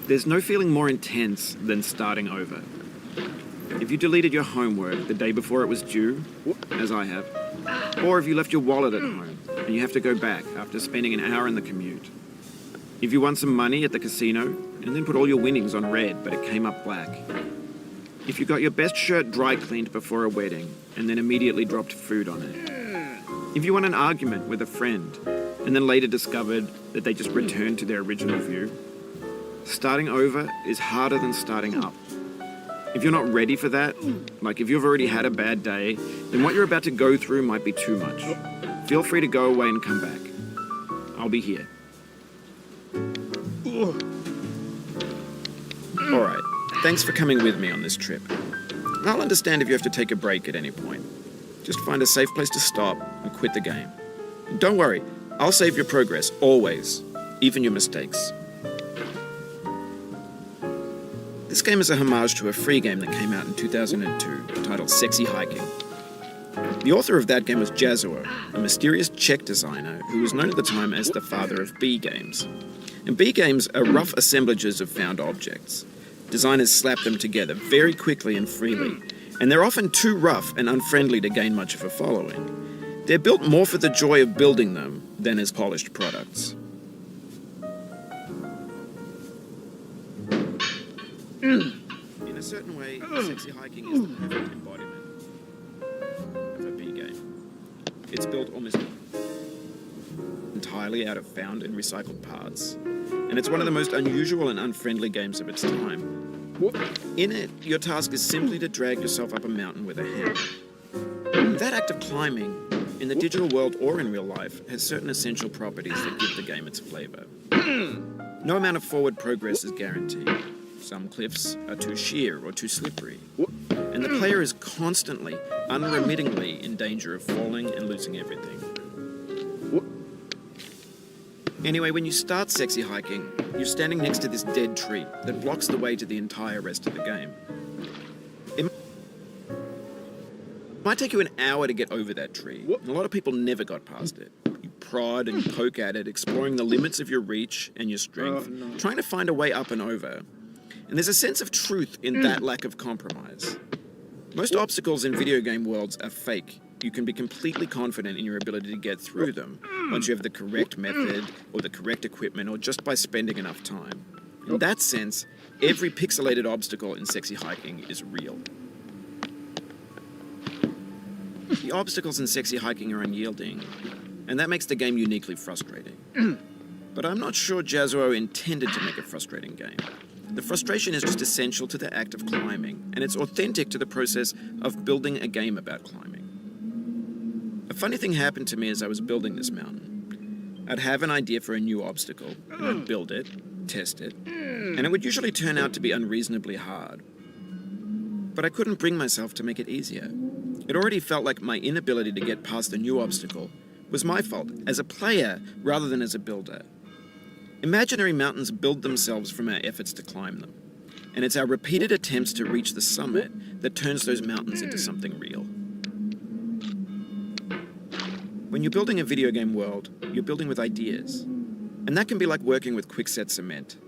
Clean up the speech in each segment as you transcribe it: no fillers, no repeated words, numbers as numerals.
There's no feeling more intense than starting over. If you deleted your homework the day before it was due, as I have, or if you left your wallet at home and you have to go back after spending an hour in the commute. If you won some money at the casino and then put all your winnings on red but it came up black. If you got your best shirt dry cleaned before a wedding and then immediately dropped food on it. If you won an argument with a friend and then later discovered that they just returned to their original view. Starting over is harder than starting up. If you're not ready for that, like if you've already had a bad day, then what you're about to go through might be too much. Feel free to go away and come back. I'll be here. Alright, thanks for coming with me on this trip. I'll understand if you have to take a break at any point. Just find a safe place to stop and quit the game. And don't worry, I'll save your progress, always, even your mistakes. This game is a homage to a free game that came out in 2002, titled Sexy Hiking. The author of that game was XiaoYueLen, a mysterious Czech designer who was known at the time as the father of B games. And B games are rough assemblages of found objects. Designers slap them together very quickly and freely, and they're often too rough and unfriendly to gain much of a following. They're built more for the joy of building them than as polished products. In a certain way, Sexy Hiking is the perfect embodiment of a B game. It's built almost entirely out of found and recycled parts, and it's one of the most unusual and unfriendly games of its time. In it, your task is simply to drag yourself up a mountain with a hammer. That act of climbing, in the digital world or in real life, has certain essential properties that give the game its flavor. No amount of forward progress is guaranteed. Some cliffs are too sheer or too slippery, and the player is constantly, unremittingly in danger of falling and losing everything. Anyway, when you start Sexy Hiking, you're standing next to this dead tree that blocks the way to the entire rest of the game. It might take you an hour to get over that tree, and a lot of people never got past it. You prod and you poke at it, exploring the limits of your reach and your strength, trying to find a way up and over. And there's a sense of truth in that lack of compromise. Most obstacles in video game worlds are fake. You can be completely confident in your ability to get through them once you have the correct method or the correct equipment or just by spending enough time. In that sense, every pixelated obstacle in Sexy Hiking is real. The obstacles in Sexy Hiking are unyielding, and that makes the game uniquely frustrating. But I'm not sure XiaoYueLen intended to make a frustrating game. The frustration is just essential to the act of climbing, and it's authentic to the process of building a game about climbing. A funny thing happened to me as I was building this mountain. I'd have an idea for a new obstacle, and I'd build it, test it, and it would usually turn out to be unreasonably hard. But I couldn't bring myself to make it easier. It already felt like my inability to get past the new obstacle was my fault, as a player rather than as a builder. Imaginary mountains build themselves from our efforts to climb them, and it's our repeated attempts to reach the summit that turns those mountains into something real. When you're building a video game world, you're building with ideas, and that can be like working with quickset cement.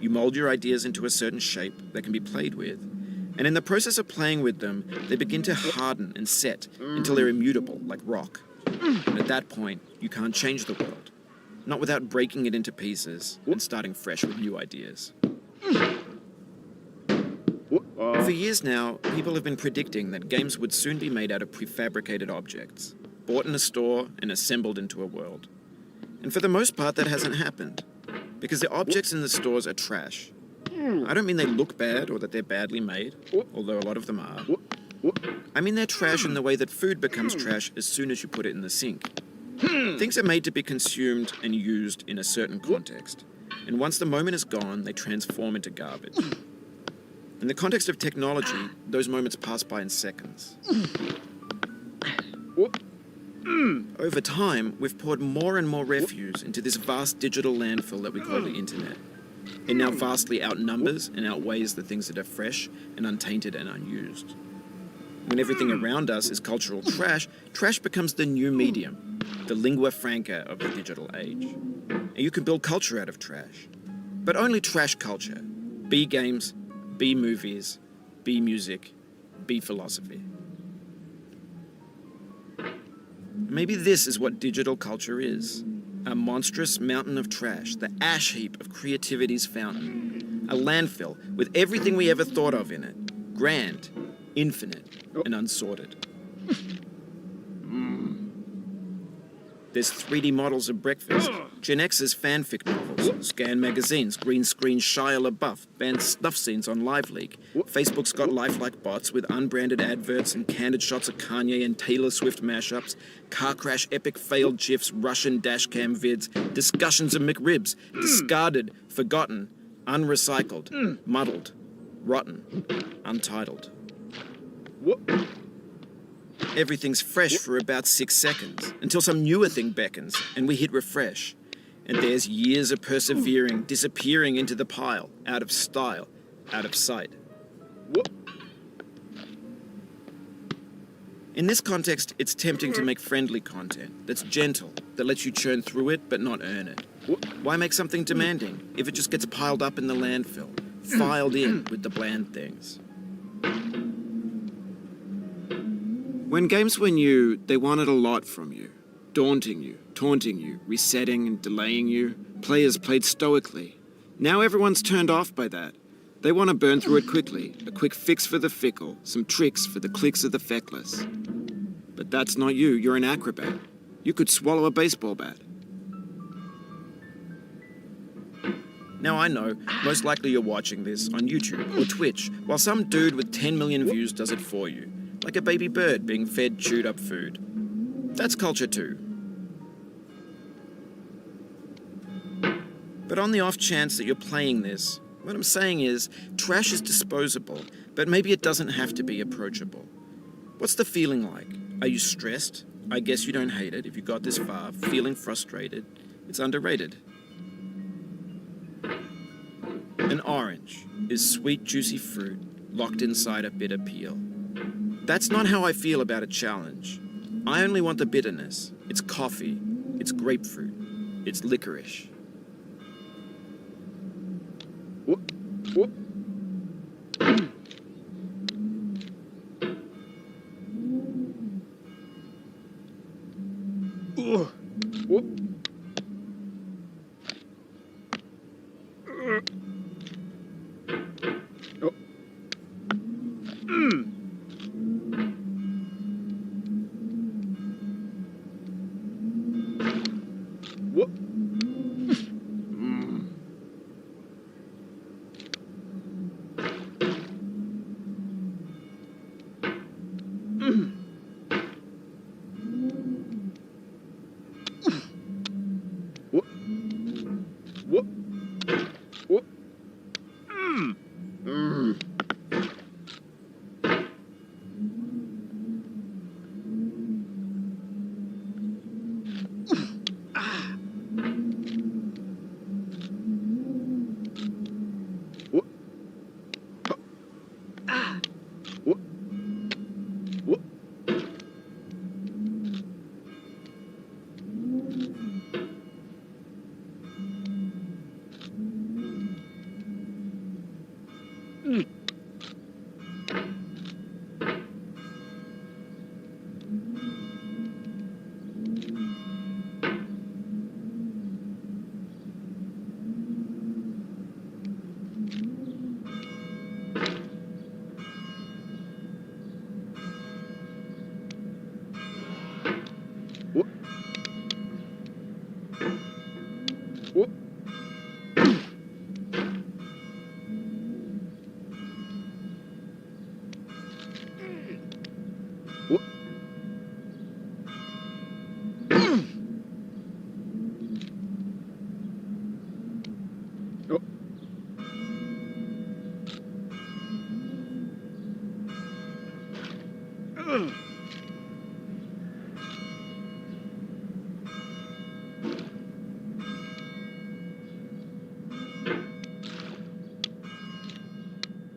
You mold your ideas into a certain shape that can be played with, and in the process of playing with them, they begin to harden and set until they're immutable, like rock. And at that point, you can't change the world. Not without breaking it into pieces and starting fresh with new ideas. For years now, people have been predicting that games would soon be made out of prefabricated objects, bought in a store and assembled into a world. And for the most part, that hasn't happened, because the objects in the stores are trash. I don't mean they look bad or that they're badly made, although a lot of them are. I mean they're trash in the way that food becomes trash as soon as you put it in the sink. Things are made to be consumed and used in a certain context, and once the moment is gone, they transform into garbage. In the context of technology, those moments pass by in seconds. Over time, we've poured more and more refuse into this vast digital landfill that we call the internet. It now vastly outnumbers and outweighs the things that are fresh and untainted and unused. When everything around us is cultural trash, trash becomes the new medium, the lingua franca of the digital age. And you can build culture out of trash. But only trash culture. B games, B movies, B music, B philosophy. Maybe this is what digital culture is. A monstrous mountain of trash, the ash heap of creativity's fountain. A landfill with everything we ever thought of in it. Grand, infinite, and unsorted. There's 3D models of breakfast, Gen X's fanfic novels, scan magazines, green screen Shia LaBeouf, banned snuff scenes on LiveLeak. Facebook's got lifelike bots with unbranded adverts and candid shots of Kanye and Taylor Swift mashups, car crash epic failed GIFs, Russian dashcam vids, discussions of McRibs, discarded, forgotten, unrecycled, muddled, rotten, untitled. Everything's fresh for about 6 seconds, until some newer thing beckons, and we hit refresh. And there's years of persevering, disappearing into the pile, out of style, out of sight. In this context, it's tempting to make friendly content that's gentle, that lets you churn through it but not earn it. Why make something demanding if it just gets piled up in the landfill, filed in with the bland things? When games were new, they wanted a lot from you. Daunting you, taunting you, resetting and delaying you. Players played stoically. Now everyone's turned off by that. They want to burn through it quickly. A quick fix for the fickle. Some tricks for the clicks of the feckless. But that's not you. You're an acrobat. You could swallow a baseball bat. Now I know, most likely you're watching this on YouTube or Twitch, while some dude with 10 million views does it for you. Like a baby bird being fed chewed up food. That's culture too. But on the off chance that you're playing this, what I'm saying is, trash is disposable, but maybe it doesn't have to be approachable. What's the feeling like? Are you stressed? I guess you don't hate it if you got this far. Feeling frustrated? It's underrated. An orange is sweet, juicy fruit locked inside a bitter peel. That's not how I feel about a challenge. I only want the bitterness. It's coffee. It's grapefruit. It's licorice.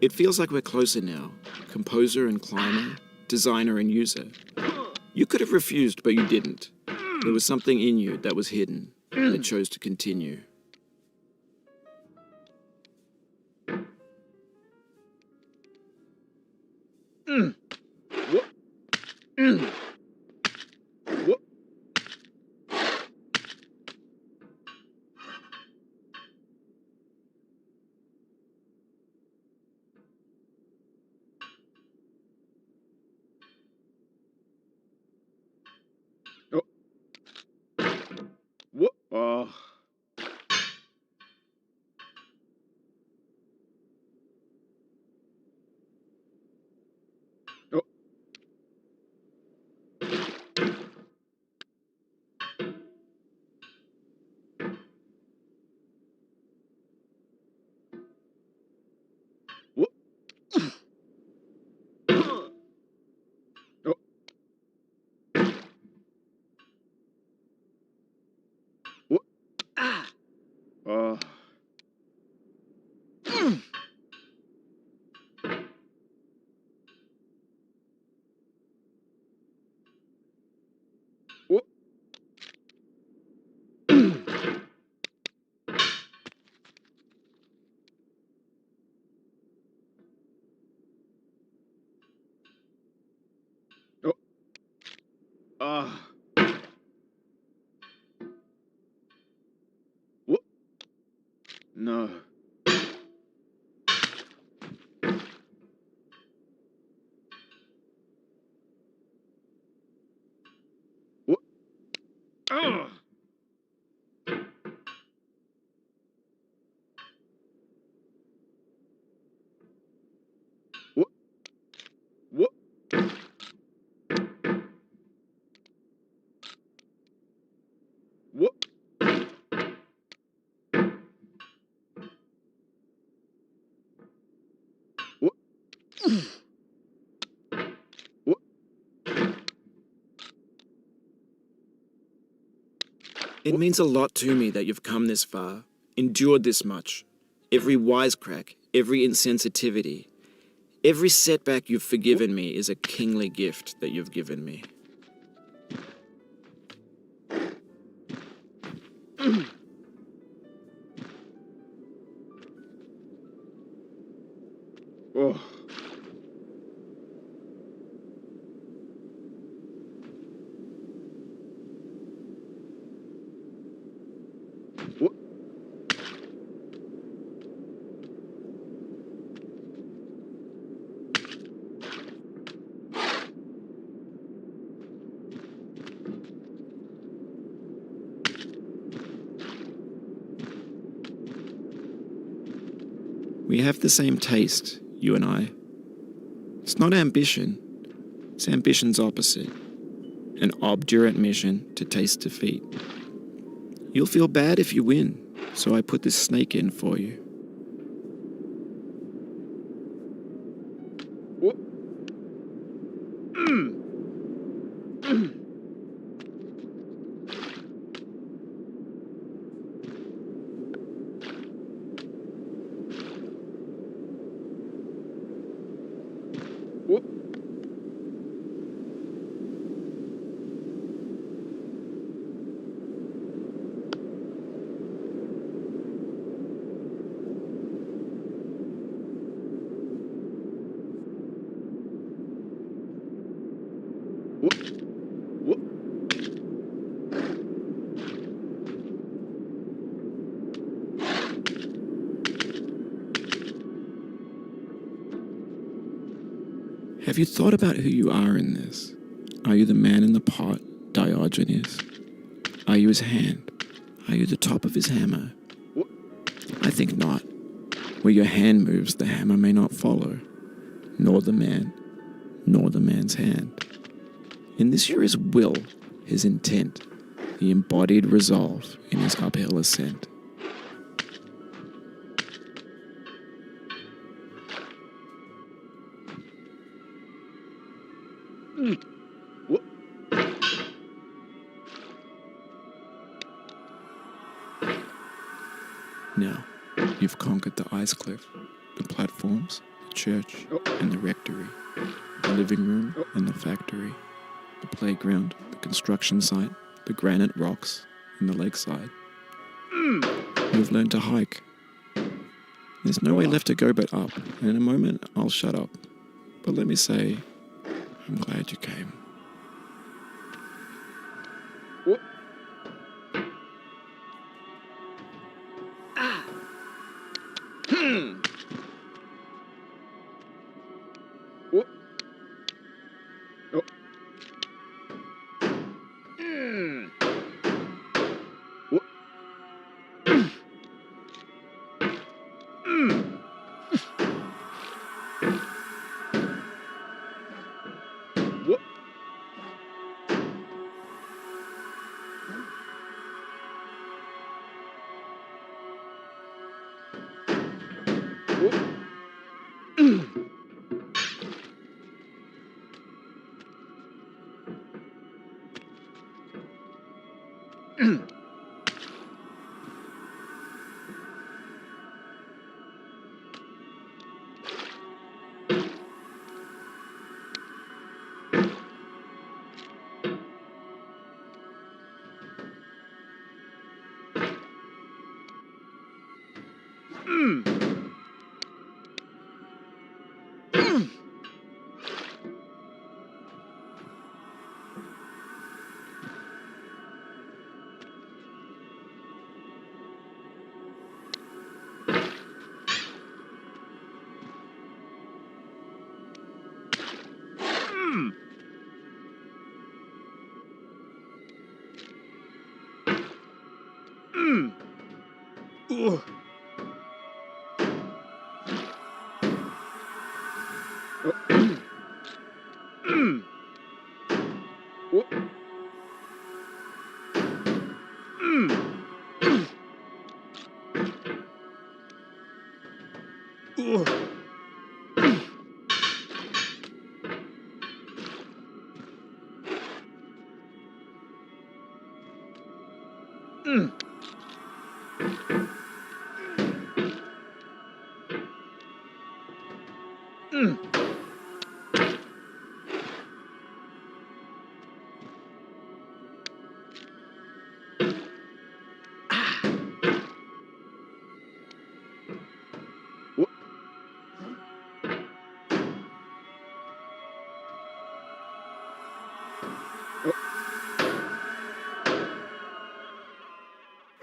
It feels like we're closer now, composer and climber, designer and user. You could have refused, but you didn't. There was something in you that was hidden, that chose to continue. No. It means a lot to me that you've come this far, endured this much. Every wisecrack, every insensitivity, every setback you've forgiven me is a kingly gift that you've given me. We have the same taste, you and I. It's not ambition. It's ambition's opposite. An obdurate mission to taste defeat. You'll feel bad if you win, so I put this snake in for you. Have you thought about who you are in this? Are you the man in the pot, Diogenes? Are you his hand? Are you the top of his hammer? I think not. Where your hand moves, the hammer may not follow, nor the man, nor the man's hand. In this you're his will, his intent, the embodied resolve in his uphill ascent. Now, you've conquered the ice cliff, the platforms, church and the rectory, the living room and the factory, the playground, the construction site, the granite rocks and the lakeside. You've learned to hike. There's no way left to go but up, and in a moment I'll shut up. But let me say, I'm glad you came.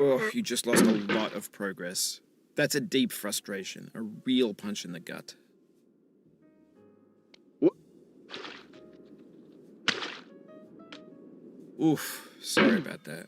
Oh, you just lost a lot of progress. That's a deep frustration, a real punch in the gut. Oof, sorry about that.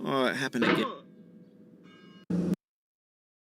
Oh, it happened again.